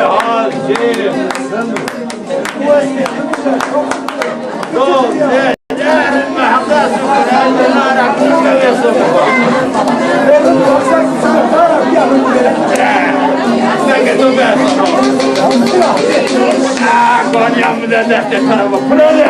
hazır. Çok güzel. Konya'mı da defter tarafa kuralı.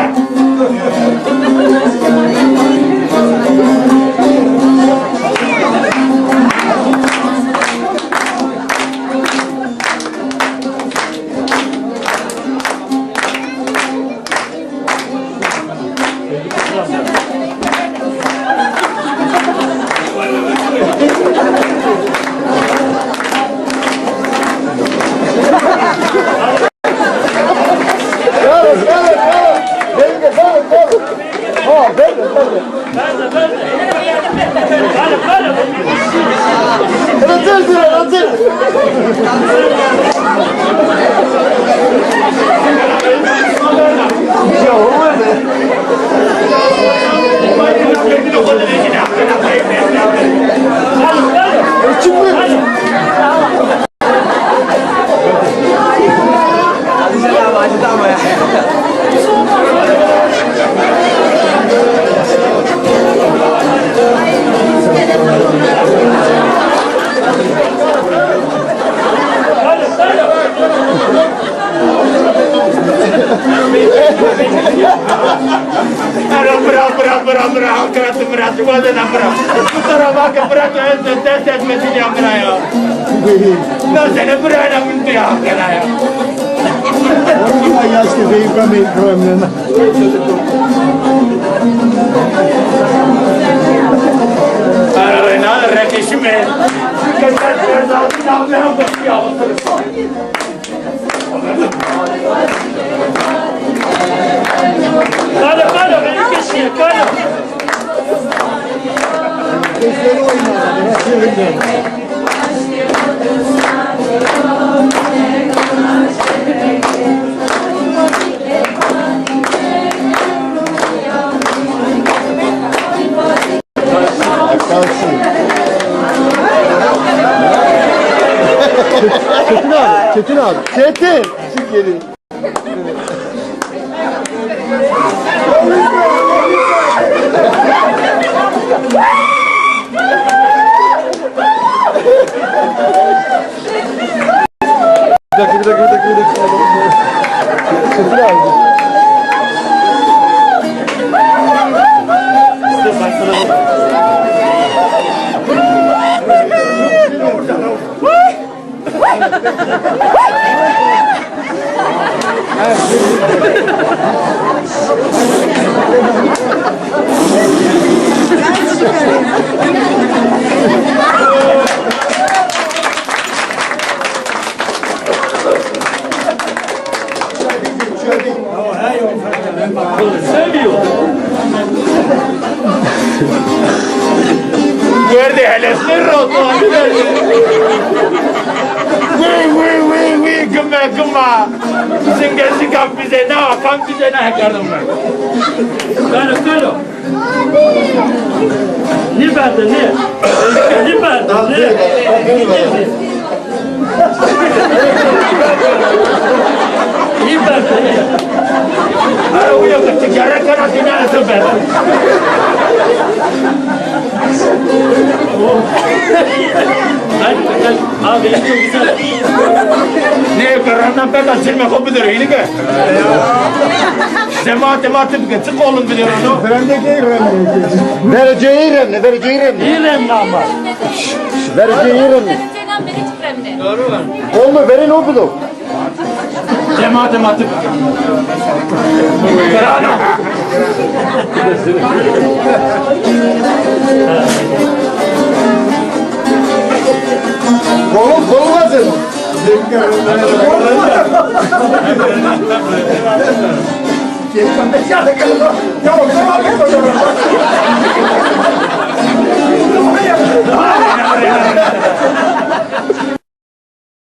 Çetin abi. Çetin. Çık geri. Bir dakika. Çetin abi. Guardi, hele sırrı Gımma. Singesi kam bize ne var? Kam bize ne yakardım ben? Söyle. Ne verdi ne? Ne verdi ne? Ne verdi ne? Ara uyanık tigara karantina nasıl verdi? Abi çok güzel. Ne karandan ben açılma kopudur iyi ki. Cemaat sık olun biliyor onu. Vereceği remle. İyi remle ama. Vereceği remle. Doğru mu? Olma verin o blok. Cemaat. Karana. Kolu hazır.